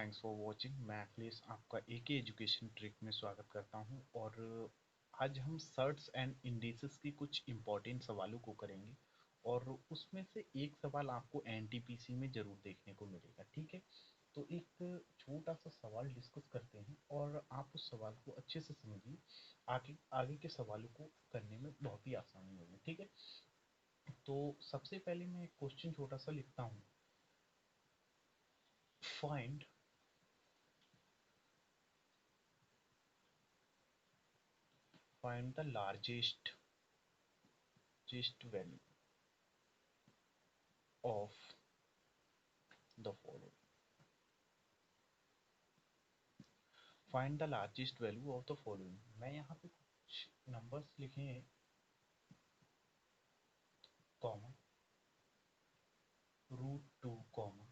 Thanks for watching. मैं अखिलेश आपका एके education trick में स्वागत करता हूं और आज हम सर्ट्स एंड इंडिसेस की कुछ इम्पोर्टेंट सवालों को करेंगे और उसमें से एक सवाल आपको एनटीपीसी में ज़रूर देखने को मिलेगा। ठीक है, तो एक छोटा सा सवाल डिस्कस करते हैं और आप उस सवाल को अच्छे से समझिए। आगे आगे के सवालों को करने में बहुत ही आसानी होगी। ठीक है, तो सबसे पहले मैं एक क्वेश्चन छोटा सा लिखता हूँ। Find find the largest value of the following. Find the largest value of the following. मैं यहाँ पे कुछ नंबर्स लिखे हैं, कॉमा √2 कॉमा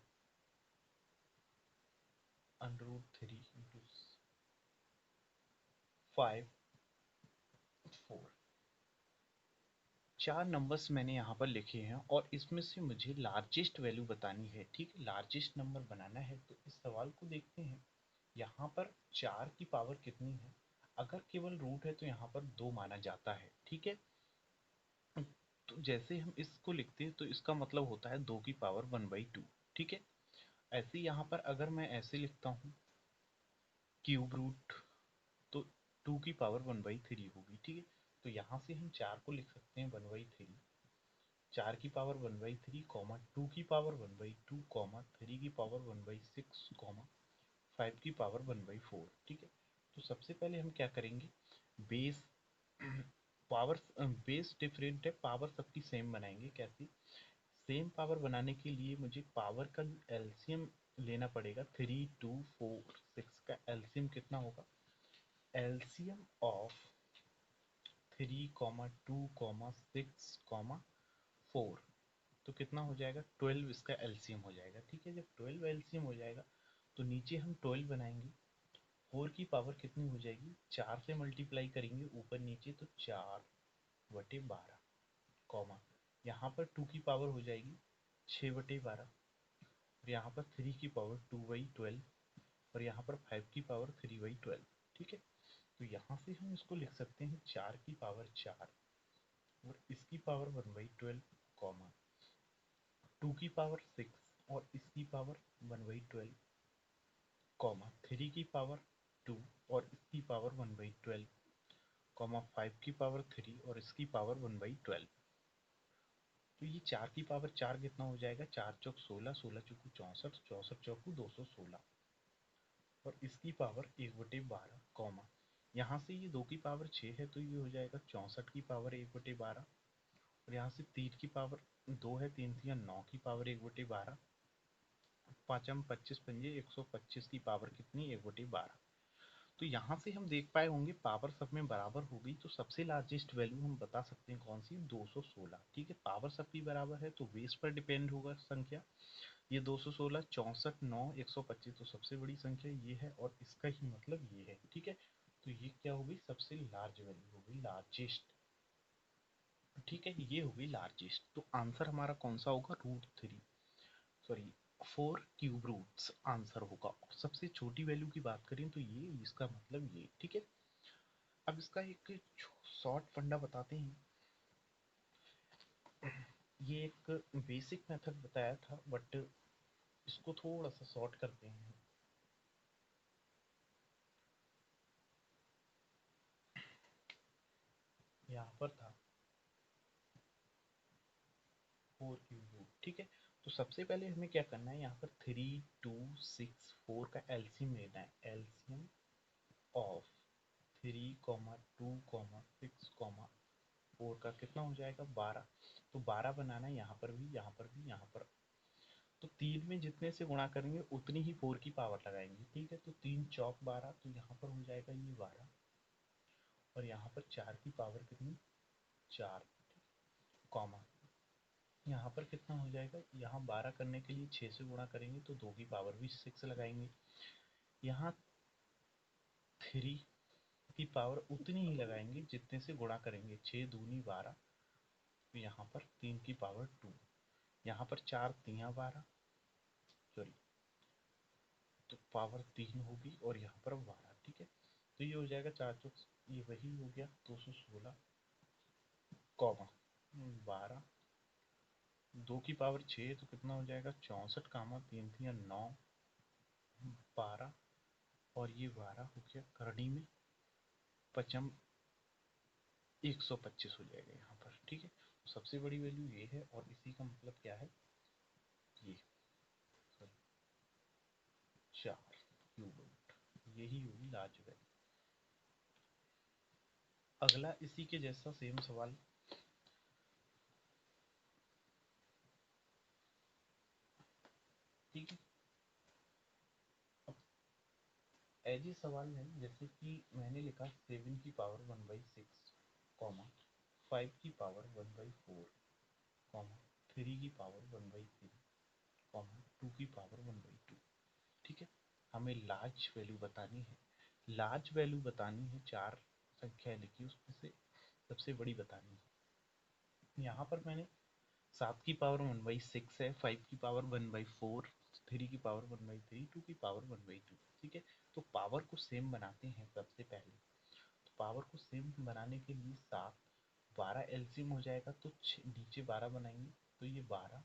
√3 इंटू 5 4। चार नंबर्स मैंने यहाँ पर लिखे हैं और इसमें से मुझे लार्जेस्ट वैल्यू बतानी है। ठीक है, लार्जेस्ट नंबर बनाना है। तो इस सवाल को देखते हैं। यहाँ पर 4 की पावर कितनी है? अगर केवल रूट है तो यहाँ पर 2 माना जाता है। ठीक है, तो जैसे हम इसको लिखते हैं तो इसका मतलब होता है 2 की पावर 1/2। ठीक है, ऐसे यहाँ पर अगर मैं ऐसे लिखता हूँ क्यूब रूट, तो 2 की पावर 1/3 होगी। ठीक है, तो यहाँ से हम 4 को लिख सकते हैं 1/3, 4 की पावर 1/3 कॉमा 2 की पावर 1/2 कॉमा 3 की पावर 1/6 कॉमा 5 की पावर 1/4। ठीक है, तो सबसे पहले हम क्या करेंगे, बेस पावर बेस डिफरेंट है, पावर सबकी सेम बनाएंगे। कैसे? सेम पावर बनाने के लिए मुझे पावर का एलसीएम लेना पड़ेगा। 3 2 4 6 का एलसीएम कितना होगा? एलसीएम ऑफ 3 2 6 4, तो कितना हो जाएगा? 12 इसका एलसीएम हो जाएगा। ठीक है, जब 12 एलसीएम हो जाएगा तो नीचे हम 12 बनाएंगे। 4 की पावर कितनी हो जाएगी? 4 से मल्टीप्लाई करेंगे ऊपर नीचे, तो 4/12 कॉमा यहाँ पर 2 की पावर हो जाएगी 6/12 और यहाँ पर 3 की पावर 2/12 और यहाँ पर 5 की पावर 3/12। ठीक है, तो यहाँ से हम इसको लिख सकते हैं 4 की पावर 4 और इसकी पावर 1/12 कॉमा 2 की पावर 6 और इसकी पावर 1/12 कॉमा 3 की पावर 2 और इसकी पावर 1/12 कॉमा 5 की पावर 3 और इसकी पावर 1/12। तो ये 4 की पावर 4 कितना हो जाएगा? 4 चौक 16, 16 चौकू 64, 64 चौकू 216 और इसकी पावर 1/12 कॉमा यहाँ से ये 2 की पावर 6 है तो ये हो जाएगा 64 की पावर 1/12 और यहाँ से 3 की पावर 2 है, 3 3 9 की पावर 1/12, 5 25 पंजे 125 की पावर कितनी? 1/12। तो यहाँ से हम देख पाए होंगे पावर सब में बराबर हो गई, तो सबसे लार्जेस्ट वैल्यू हम बता सकते हैं कौन सी? 216। ठीक है, पावर सबकी बराबर है तो बेस पर डिपेंड होगा संख्या। ये 216, 64, 9, 125, तो सबसे बड़ी संख्या ये है और इसका ही मतलब ये है। ठीक है, तो ये क्या होगी? सबसे लार्ज वैल्यू होगी, लार्जेस्ट। ठीक है, ये होगी लार्जेस्ट। तो आंसर हमारा कौन सा होगा? √3, सॉरी 4 क्यूब रूट्स आंसर होगा। और सबसे छोटी वैल्यू की बात करें तो ये, इसका मतलब ये। ठीक है, अब इसका एक शॉर्ट फंडा बताते हैं। ये एक बेसिक मेथड बताया था बट इसको थोड़ा सा शॉर्ट करते हैं। यहाँ पर था 4 क्यूब रूट। ठीक है, तो सबसे पहले हमें क्या करना है, यहाँ पर 3 2 6 4 का एलसीएम लेना है। एलसीएम ऑफ 3 2 6 4 का कितना हो जाएगा? 12। तो 12 बनाना है, यहाँ पर भी, यहाँ पर भी, यहाँ पर। तो 3 में जितने से गुणा करेंगे उतनी ही 4 की पावर लगाएंगे। ठीक है, तो 3 चौक 12, तो यहाँ पर हो जाएगा ये 12 और यहाँ पर 4 की पावर कितनी? 4 कॉमा यहाँ पर कितना हो जाएगा? यहाँ 12 करने के लिए 6 से गुणा करेंगे तो 2 की पावर भी 6 लगाएंगे। यहाँ 3 की पावर उतनी ही लगाएंगे जितने से गुणा करेंगे, 6 दूनी 12, तो यहाँ पर 3 की पावर 2, यहाँ पर 4 तिया 12, सॉरी, तो पावर 3 होगी और यहाँ पर 12, ठीक है। तो ये हो जाएगा 4 चौक, ये वही हो गया 216 कॉमा 12, 2 की पावर 6 तो कितना हो जाएगा 64 कामा 3 3 9 12, और ये 12 हो गया करनी में पचम 125 हो जाएगा यहाँ पर, ठीक है। सबसे बड़ी वैल्यू ये है और इसी का मतलब क्या है, ये 4 क्यूबोट, यही होगी लार्ज वैल्यू। अगला इसी के जैसा सेम सवाल, ठीक है। अब ऐसे सवाल है जैसे कि मैंने लिखा 7 की पावर 1/6 कॉमा 5 की पावर 1/4 कॉमा 3 की पावर 1/3 कॉमा 2 की पावर 1/2, ठीक है। हमें लार्ज वैल्यू बतानी है, लार्ज वैल्यू बतानी है, चार संख्या लिखी उसमें से सबसे बड़ी बतानी है। यहाँ पर मैंने 7 की पावर 1/6 है, 5 की पावर 1/4, 3 की पावर 1/3, 2 की पावर 1/2, ठीक है। तो पावर को सेम बनाते हैं सबसे पहले। तो पावर को सेम बनाने के लिए 7 12 एलसीएम हो जाएगा, तो नीचे 12 बनाएंगे तो ये 12,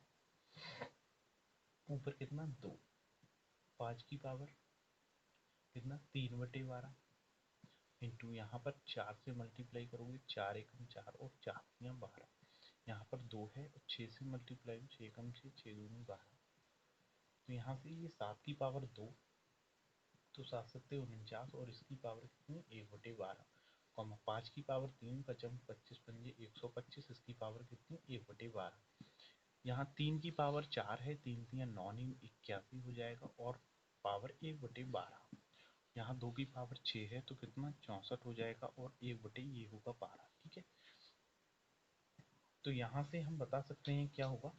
ऊपर कितना 2, 5 की पावर कितना 3/12 इंटू यहाँ पर 4 से मल्टीप्लाई करोगे, 4 एकम 4 और 4 तियां 12, यहाँ पर 2 है और 6 से मल्टीप्लाई 6 एकम 6 6 दूनी 12, तो यहाँ से ये 7 की पावर 2 तो 7 सत्ते 49 और इसकी पावर कितनी 1/12 कॉमा 5 की पावर 3 पचम 25 पंजे 125, इसकी पावर कितनी 1/12, यहाँ 3 की पावर 4 है, 3 तियां 9 81 हो जाएगा और पावर 1/12, यहाँ 2 की पावर 6 है तो कितना 64 हो जाएगा और 1 ये होगा 12, ठीक है। तो यहाँ से हम बता सकते हैं क्या होगा,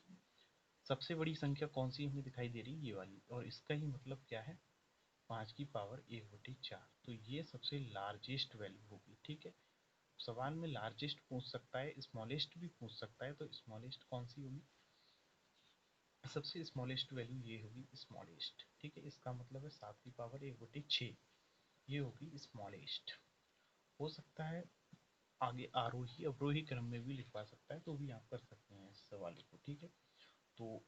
सबसे बड़ी संख्या कौन सी हमें दिखाई दे रही है, ये वाली, और इसका ही मतलब क्या है 5 की पावर 1/4, तो ये सबसे लार्जेस्ट वैल्यू होगी, ठीक है। सवाल में लार्जेस्ट पूछ सकता है, स्मॉलेस्ट भी पूछ सकता है, तो स्मॉलेस्ट कौन सी होगी, सबसे स्मॉलेस्ट वैल्यू ये होगी स्मॉलेस्ट, ठीक है। इसका मतलब है 7 की पावर 1/6, ये होगी स्मॉलेस्ट। हो सकता है आगे आरोही अवरोही क्रम में भी लिखवा सकता है, तो भी आप कर सकते हैं इस सवाल को, ठीक है। तो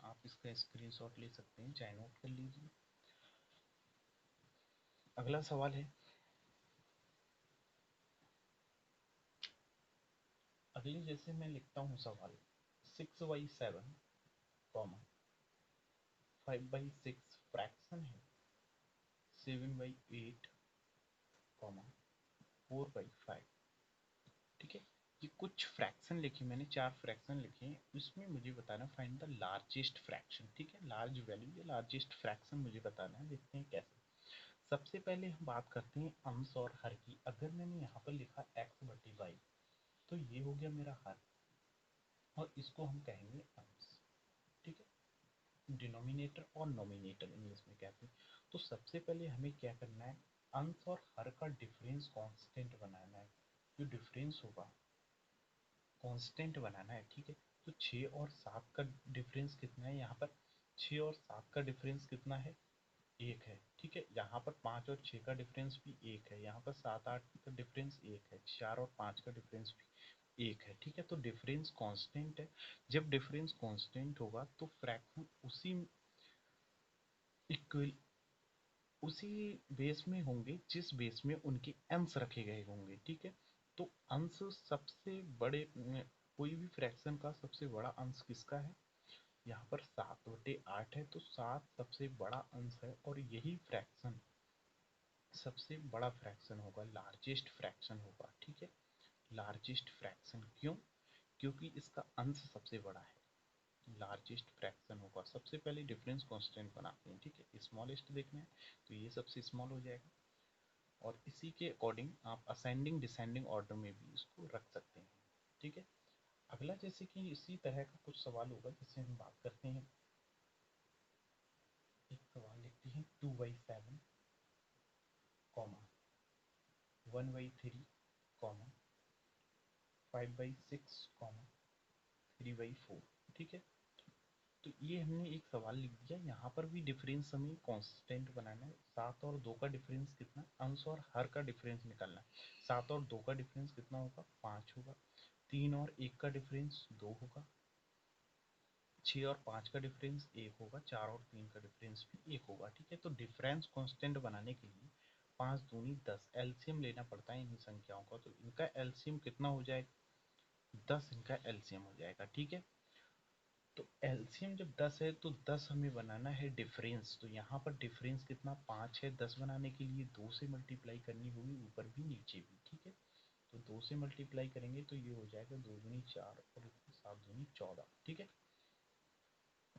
आप इसका स्क्रीनशॉट ले सकते हैं, चाहे नोट कर लीजिए। अगला सवाल है, अगली जैसे मैं लिखता हूँ सवाल 6/7 कॉमा 5/6 फ्रैक्शन है 7/8 कॉमा 4/5, ठीक है। ये कुछ फ्रैक्शन लिखे मैंने, 4 फ्रैक्शन लिखे हैं, इसमें मुझे बताना फाइंड द लार्जेस्ट फ्रैक्शन, ठीक है। लार्ज वैल्यू या लार्जेस्ट फ्रैक्शन मुझे बताना है, देखते हैं कैसे। सबसे पहले हम बात करते हैं अंश और हर की। अगर मैंने यहाँ पर लिखा x/y तो ये हो गया मेरा हर और इसको हम कहेंगे अंश, ठीक है। डिनोमिनेटर और नोमिनेटर इंग्लिश में कहते हैं। तो सबसे पहले हमें क्या करना है, अंश और हर का डिफरेंस कांस्टेंट बनाना है, जो डिफरेंस होगा कांस्टेंट बनाना है, ठीक है। तो 6 और 7 का डिफरेंस कितना है, यहाँ पर 6 और 7 का डिफरेंस कितना है 1 है, ठीक है। यहाँ पर 5 और 6 का डिफरेंस भी 1 है, यहाँ पर 7 8 का डिफरेंस 1 है, 4 और 5 का डिफरेंस भी 1 है, ठीक है। तो डिफरेंस कांस्टेंट है, जब डिफरेंस कांस्टेंट होगा तो फ्रैक्शन इक्वल उसी बेस में होंगे जिस बेस में उनके अंश रखे गए होंगे, ठीक है। तो अंश सबसे बड़े कोई भी फ्रैक्शन का सबसे बड़ा अंश किसका है, यहाँ पर 7/8 है, तो 7 सबसे बड़ा अंश है और यही फ्रैक्शन सबसे बड़ा फ्रैक्शन होगा, लार्जेस्ट फ्रैक्शन होगा, ठीक है। लार्जेस्ट फ्रैक्शन क्यों, क्योंकि इसका अंश सबसे बड़ा है, लार्जेस्ट फ्रैक्शन होगा। सबसे पहले डिफरेंस कांस्टेंट बनाते हैं, ठीक है। स्मॉलेस्ट देखना है तो ये सबसे स्मॉल हो जाएगा और इसी के अकॉर्डिंग आप असेंडिंग डिसेंडिंग ऑर्डर में भी इसको रख सकते हैं, ठीक है। अगला जैसे कि इसी तरह का कुछ सवाल होगा, जैसे हम बात करते हैं, एक सवाल लिखते हैं 2/7 कॉमा 1/3 कॉमा 5/6 कॉमा 3/4, ठीक है। तो ये हमने एक सवाल लिख दिया, यहाँ पर भी डिफरेंस हमें कांस्टेंट बनाना है। 7 और 2 का डिफरेंस कितना, अंश और हर का डिफरेंस निकालना है। 7 और 2 का डिफरेंस कितना होगा, 5 होगा। 3 और 1 का डिफरेंस 2 होगा। 6 और 5 का डिफरेंस 1 होगा। 4 और 3 का डिफरेंस भी 1 होगा। ठीक है, तो डिफरेंस कांस्टेंट बनाने के लिए 5 दूनी 10 एलसीएम लेना पड़ता है इन संख्याओं का। तो इनका एलसीएम कितना हो जाएगा, 10 इनका एलसीएम हो जाएगा। ठीक है, तो एलसीएम जब 10 है तो 10 हमें बनाना है डिफरेंस। तो यहाँ पर डिफरेंस कितना, 5 है। 10 बनाने के लिए 2 से मल्टीप्लाई करनी होगी, ऊपर भी नीचे भी। ठीक है, तो 2 से मल्टीप्लाई करेंगे तो ये हो जाएगा 2 दूनी 4 और 7 दूनी 14। ठीक है,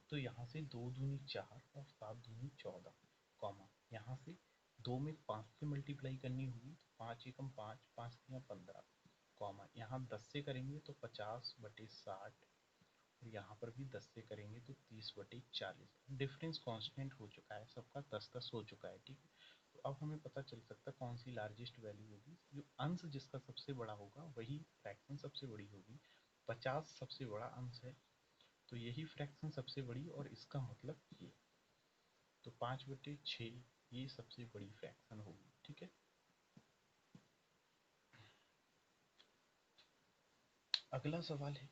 तो यहाँ से 2 दूनी 4 और 7 दूनी 14, कॉमा यहाँ से 2 में 5 से मल्टीप्लाई करनी होगी, तो 5 एकम 5, 5 तियाँ 15, कॉमा यहाँ 10 से करेंगे तो 50/60, और यहाँ पर भी 10 से करेंगे तो 30/40। डिफरेंस कांस्टेंट हो चुका है, सबका 10-10 हो चुका है। ठीक है, तो अब हमें पता चल सकता है कौन सी लार्जेस्ट वैल्यू होगी। जो अंश जिसका सबसे बड़ा होगा वही फ्रैक्शन सबसे बड़ी होगी। 50 सबसे बड़ा अंश है, तो यही फ्रैक्शन सबसे बड़ी, और इसका मतलब ये, तो 5/6 ये सबसे बड़ी फ्रैक्शन होगी। ठीक है, अगला सवाल है,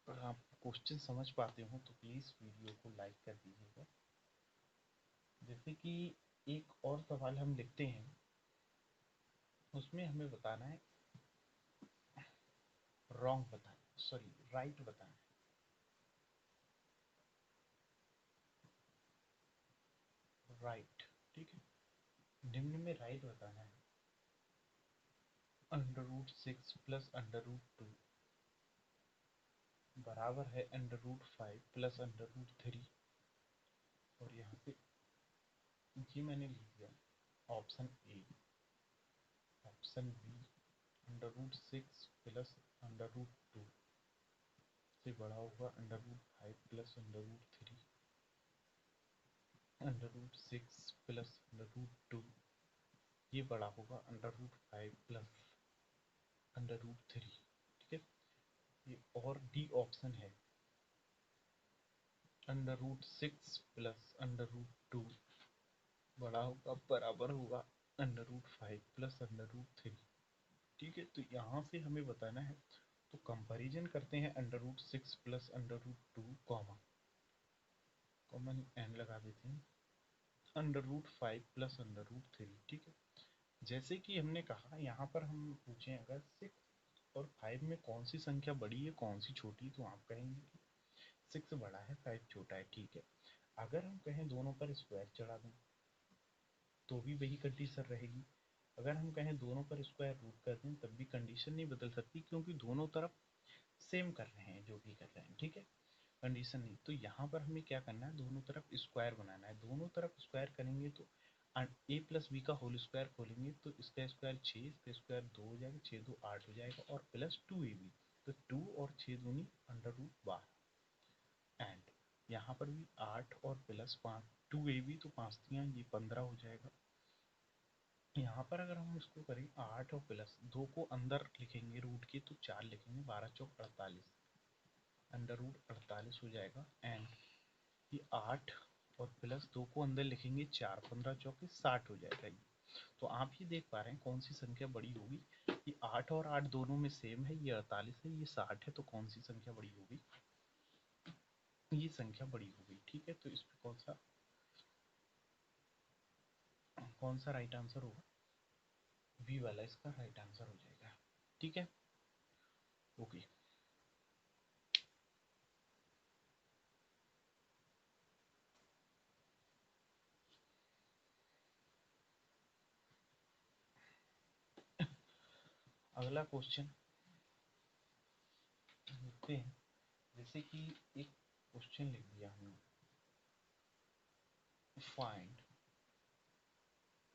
अगर आप क्वेश्चन समझ पाते हो तो प्लीज़ वीडियो को लाइक कर दीजिएगा। जैसे कि एक और सवाल हम लिखते हैं, उसमें हमें बताना है, रॉन्ग बताना, सॉरी राइट बताना है, राइट। ठीक है, निम्न में राइट बताना है। √6 प्लस √2 बराबर है √5 प्लस √3, और यहाँ से ये मैंने लिख दिया option A. Option B, √6 plus √2 से बड़ा होगा √5 प्लस √3, √6 प्लस √2 ये बड़ा होगा √5 प्लस √3। ठीक है, ये और डी ऑप्शन है, √6 प्लस √2 बड़ा होगा बराबर होगा √5 प्लस √3। ठीक है, तो यहाँ से हमें बताना है, तो कंपैरिजन करते हैं √6 प्लस √2, कॉमा कॉमन एन लगा देते हैं, √5 प्लस √3। ठीक है, जैसे कि हमने कहा यहाँ पर हम पूछें अगर 6 और 5 में कौन सी संख्या बड़ी है कौन सी छोटी, तो आप कहेंगे कि 6 बड़ा है 5 छोटा है। ठीक है, अगर हम कहें दोनों पर स्क्वायर चढ़ा दें तो भी वही कंडीशन रहेगी। अगर हम कहें दोनों पर स्क्वायर रूट कर दें तब भी कंडीशन नहीं बदल सकती, क्योंकि दोनों तरफ सेम कर रहे हैं जो भी कर रहे हैं। ठीक है, कंडीशन नहीं। तो यहाँ पर हमें क्या करना है, दोनों तरफ स्क्वायर बनाना है। दोनों तरफ स्क्वायर करेंगे तो ए प्लस बी का होल स्क्वायर खोलेंगे तो इसका स्क्वायर 6, इसका स्क्वायर 2 हो जाएगा, 6 2 8 हो जाएगा, और प्लस 2ab, तो 2 और 6 दूनी √12, एंड यहाँ पर भी 8 और प्लस 5, 2ab तो 5 तियाँ ये 15 हो जाएगा। यहाँ पर अगर हम इसको करें 8 और प्लस 2 को अंदर लिखेंगे रूट के तो 4 लिखेंगे, 12 चौक 48, √48 हो जाएगा, एंड ये 8 और प्लस 2 को अंदर लिखेंगे 4, 15 चौके 60 हो जाएगा ये। तो आप ये देख पा रहे हैं कौन सी संख्या बड़ी होगी। ये 8 और 8 दोनों में सेम है, ये 48 है, ये 60 है, तो कौन सी संख्या बड़ी होगी, ये संख्या बड़ी होगी। ठीक है, तो इस पे कौन सा राइट आंसर होगा, बी वाला इसका राइट आंसर हो जाएगा। ठीक है, ओके। अगला क्वेश्चन लिखते हैं, जैसे कि एक क्वेश्चन लिख दिया हमने, find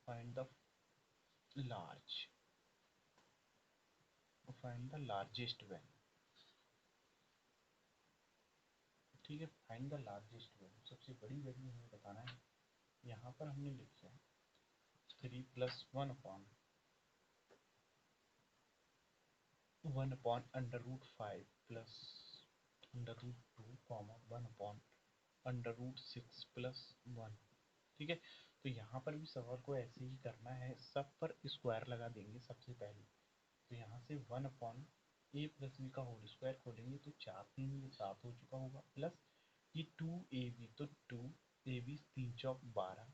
find the large find the largest value. ठीक है, फाइंड द लार्जेस्ट वैल्यू, सबसे बड़ी वैल्यू हमें बताना है। यहाँ पर हमने लिखा है 3 + 1 upon one upon under root 5 plus under root 2 comma 1 upon under root 6 plus 1। ठीक है, तो यहाँ पर भी सवाल को ऐसे ही करना है, सब पर स्क्वायर लगा देंगे सबसे पहले। तो यहाँ से 1 अपॉन ए प्लस बी का होल स्क्वायर खोलेंगे तो 4 3 ये 7 हो चुका होगा, प्लस ये 2ab तो 2ab 3 चौक 12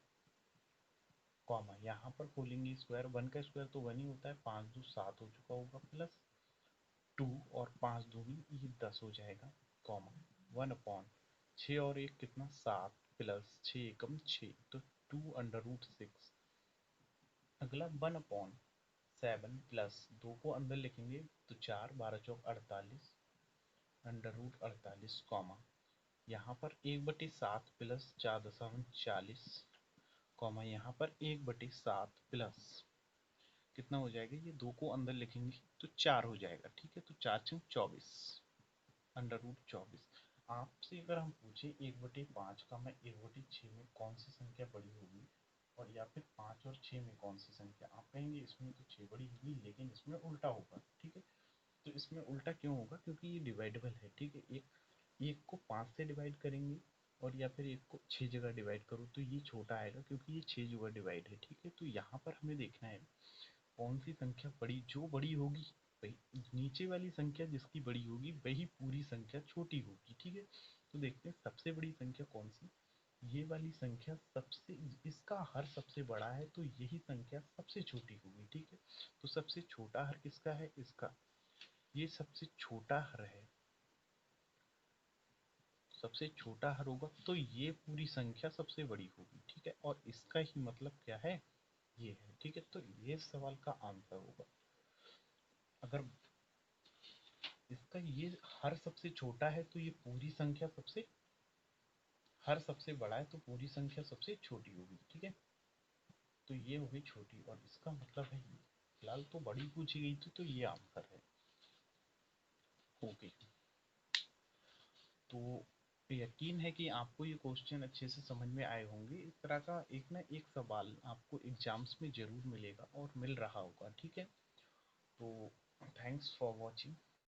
कॉमा यहाँ पर खोलेंगे स्क्वायर, 1 का स्क्वायर तो 1 ही होता है, 5 2 7 हो चुका होगा, प्लस 2 और 5 दूनी ये 10 हो जाएगा, कॉमा 1 अपॉन 6 और 1 कितना 7 प्लस 6 एकम 6 तो 2 अंडर रूट 6। अगला 1 अपॉन 7 प्लस 2 को अंदर लिखेंगे तो 4 12 चौक 48 अंडर रूट 48 कॉमा यहाँ पर 1/7 प्लस 4 दशमलव 40 कॉमा यहाँ पर 1/7 प्लस कितना हो जाएगा, ये 2 को अंदर लिखेंगे तो 4 हो जाएगा। ठीक है, तो 4 × 24 अंडर रूट 24। आपसे अगर हम पूछे 1/5 का मैं 1/6 में कौन सी संख्या बड़ी होगी, और या फिर 5 और 6 में कौन सी संख्या, आप कहेंगे इसमें तो 6 बड़ी होगी, लेकिन इसमें उल्टा होगा। ठीक है, तो इसमें उल्टा क्यों होगा, क्योंकि ये डिवाइडेबल है। ठीक है, एक को 5 से डिवाइड करेंगे और या फिर एक को 6 जगह डिवाइड करो तो ये छोटा आएगा, क्योंकि ये 6 जगह डिवाइड है। ठीक है, तो यहाँ पर हमें देखना है कौन सी संख्या बड़ी, जो बड़ी होगी वही नीचे वाली संख्या जिसकी बड़ी होगी वही पूरी संख्या छोटी होगी। ठीक है, तो देखते हैं सबसे बड़ी संख्या कौन सी, ये वाली संख्या सबसे, इसका हर सबसे बड़ा है तो यही संख्या सबसे छोटी होगी। ठीक है, तो सबसे छोटा हर किसका है, इसका, ये सबसे छोटा हर है, सबसे छोटा हर होगा तो ये पूरी संख्या सबसे बड़ी होगी। ठीक है, और इसका ही मतलब क्या है, ये है। ठीक है, तो ये सवाल का आंसर होगा। अगर इसका ये हर सबसे छोटा है तो ये पूरी संख्या सबसे, हर सबसे बड़ा है तो पूरी संख्या सबसे छोटी होगी। ठीक है, तो ये होगी छोटी और इसका मतलब है ये, फिलहाल तो बड़ी पूछी गई थी तो ये आंसर है। ओके, तो यकीन है कि आपको ये क्वेश्चन अच्छे से समझ में आए होंगे। इस तरह का एक ना एक सवाल आपको एग्जाम्स में जरूर मिलेगा और मिल रहा होगा। ठीक है, तो थैंक्स फॉर वॉचिंग।